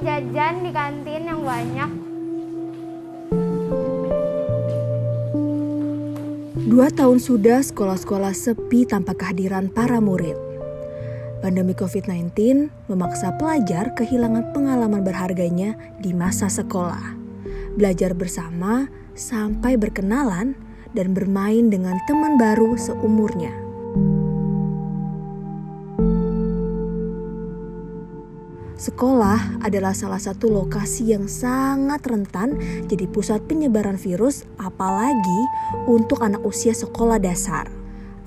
jajan di kantin yang banyak. 2 tahun sudah sekolah-sekolah sepi tanpa kehadiran para murid. Pandemi COVID-19 memaksa pelajar kehilangan pengalaman berharganya di masa sekolah. Belajar bersama sampai berkenalan dan bermain dengan teman baru seumurnya. Sekolah adalah salah satu lokasi yang sangat rentan jadi pusat penyebaran virus, apalagi untuk anak usia sekolah dasar.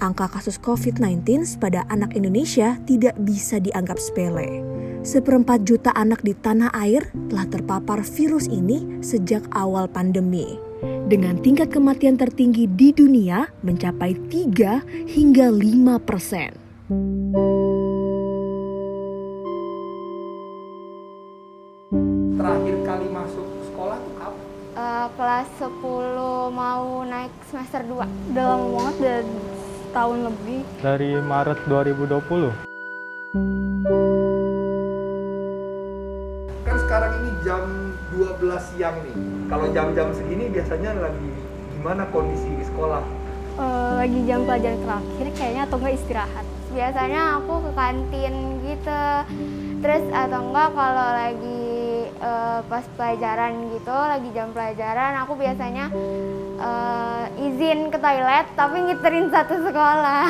Angka kasus COVID-19 pada anak Indonesia tidak bisa dianggap sepele. 1,4 juta anak di tanah air telah terpapar virus ini sejak awal pandemi. Dengan tingkat kematian tertinggi di dunia mencapai 3 hingga 5%. Terakhir kali masuk sekolah tuh kapan? Kelas 10 mau naik semester 2. Udah lama banget, udah tahun lebih. Dari Maret 2020. Kan sekarang ini jam 12 siang nih. Kalau jam-jam segini biasanya lagi gimana kondisi di sekolah? Lagi jam pelajaran terakhir kayaknya atau enggak istirahat. Biasanya aku ke kantin gitu. Terus atau enggak kalau lagi pas pelajaran gitu, lagi jam pelajaran aku biasanya izin ke toilet tapi ngiterin satu sekolah.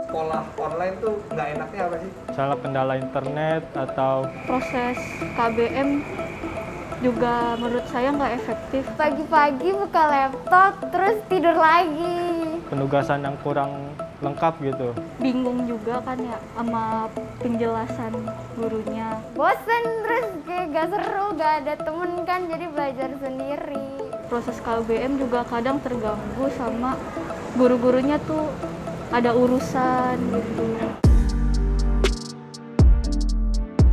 Sekolah online tuh nggak enaknya apa sih? Misalnya kendala internet atau Proses KBM juga menurut saya nggak efektif. Pagi-pagi buka laptop terus tidur lagi. penugasan yang kurang lengkap gitu. Bingung juga kan ya sama penjelasan gurunya. Bosen terus kayak gak seru, gak ada temen kan, jadi belajar sendiri. Proses KBM juga kadang terganggu sama guru-gurunya tuh ada urusan gitu.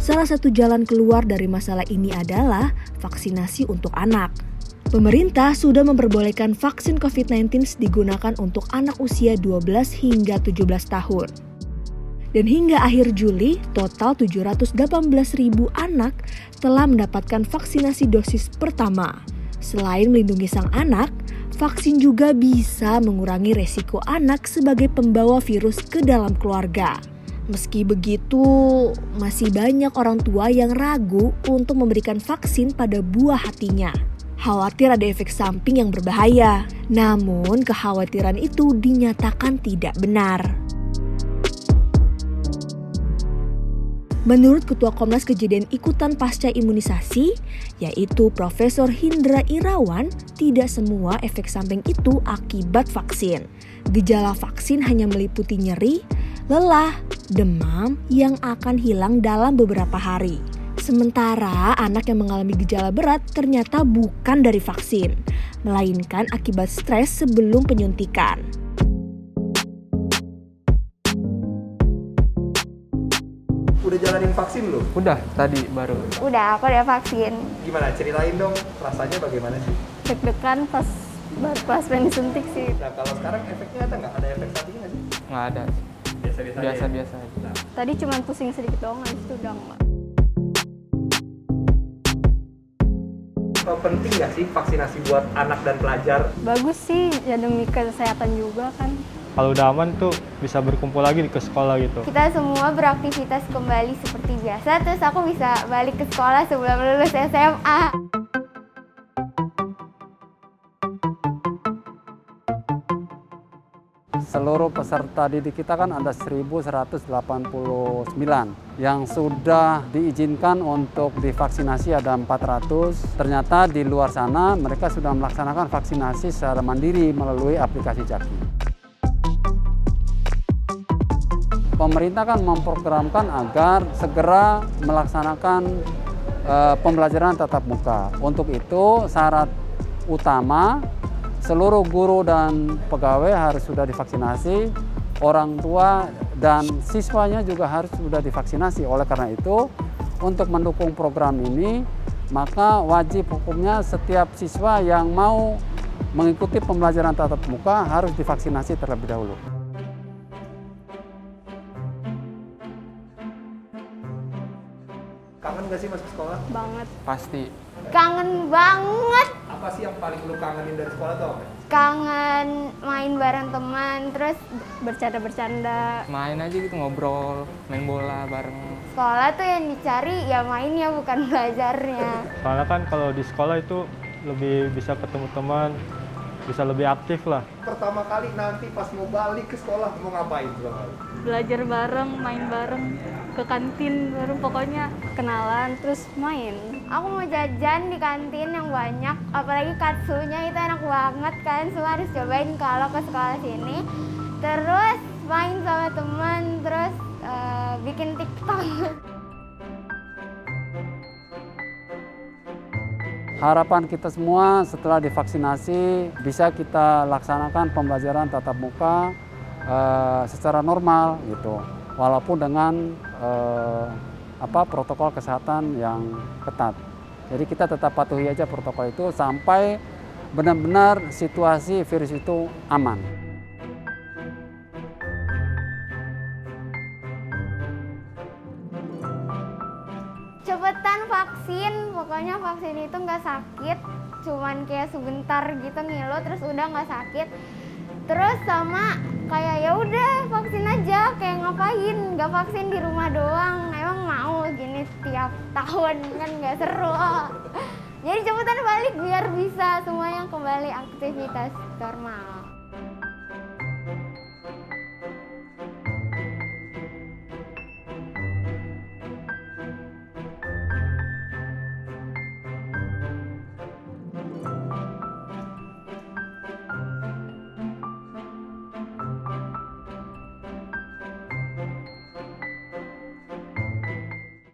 Salah satu jalan keluar dari masalah ini adalah vaksinasi untuk anak. Pemerintah sudah memperbolehkan vaksin COVID-19 digunakan untuk anak usia 12 hingga 17 tahun. Dan hingga akhir Juli, total 718.000 anak telah mendapatkan vaksinasi dosis pertama. Selain melindungi sang anak, vaksin juga bisa mengurangi resiko anak sebagai pembawa virus ke dalam keluarga. Meski begitu, masih banyak orang tua yang ragu untuk memberikan vaksin pada buah hatinya. Khawatir ada efek samping yang berbahaya. Namun, kekhawatiran itu dinyatakan tidak benar. Menurut Ketua Komnas Kejadian Ikutan Pasca Imunisasi, yaitu Profesor Hindra Irawan, tidak semua efek samping itu akibat vaksin. Gejala vaksin hanya meliputi nyeri, lelah, demam yang akan hilang dalam beberapa hari. Sementara anak yang mengalami gejala berat ternyata bukan dari vaksin, melainkan akibat stres sebelum penyuntikan. Udah jalanin vaksin lo? Udah, tadi baru. Udah, aku udah vaksin. Gimana? Ceritain dong rasanya bagaimana sih? Deg-degan pas pengen disuntik sih. Nah kalau sekarang efeknya ada nggak? Ada efek sampingnya nggak sih? Nggak ada. Biasa-biasa aja ya? Biasa-biasa aja. Nah, Tadi cuma pusing sedikit doang, habis itu udah enggak. penting nggak sih vaksinasi buat anak dan pelajar? Bagus sih, ya demi kesehatan juga kan. Kalau udah aman tuh bisa berkumpul lagi ke sekolah gitu. Kita semua beraktivitas kembali seperti biasa, terus aku bisa balik ke sekolah sebelum lulus SMA. Seluruh peserta didik kita kan ada 1.189 yang sudah diizinkan untuk divaksinasi ada 400. Ternyata di luar sana mereka sudah melaksanakan vaksinasi secara mandiri melalui aplikasi Jaki. Pemerintah kan memprogramkan agar segera melaksanakan pembelajaran tatap muka. Untuk itu syarat utama seluruh guru dan pegawai harus sudah divaksinasi, orang tua dan siswanya juga harus sudah divaksinasi. Oleh karena itu, untuk mendukung program ini, maka wajib hukumnya setiap siswa yang mau mengikuti pembelajaran tatap muka harus divaksinasi terlebih dahulu. Kangen gak sih masuk sekolah? Banget. Pasti. Kangen banget. Apa sih yang paling lu kangenin dari sekolah tuh? Apa? Kangen main bareng teman, terus Bercanda-bercanda. Main aja gitu, ngobrol, main bola bareng. sekolah tuh yang dicari ya mainnya bukan belajarnya. Soalnya kan kalau di sekolah itu lebih bisa ketemu teman, bisa lebih aktif lah. Pertama kali nanti pas mau balik ke sekolah mau ngapain tuh? Belajar bareng, main bareng, ke kantin bareng, pokoknya kenalan terus main. Aku mau jajan di kantin yang banyak, apalagi katsunya itu enak banget kan, semua harus cobain kalau ke sekolah sini. Terus main sama teman, terus bikin TikTok. Harapan kita semua setelah divaksinasi bisa kita laksanakan pembelajaran tatap muka secara normal gitu, walaupun dengan protokol kesehatan yang ketat. Jadi kita tetap patuhi aja protokol itu sampai benar-benar situasi virus itu aman. Cepetan vaksin, pokoknya vaksin itu nggak sakit, cuman kayak sebentar gitu ngilu terus udah nggak sakit. Terus sama kayak ya udah vaksin aja, kayak ngapain nggak vaksin di rumah doang, emang mau gini setiap tahun kan nggak seru. Jadi cepetan balik biar bisa semuanya kembali aktivitas normal.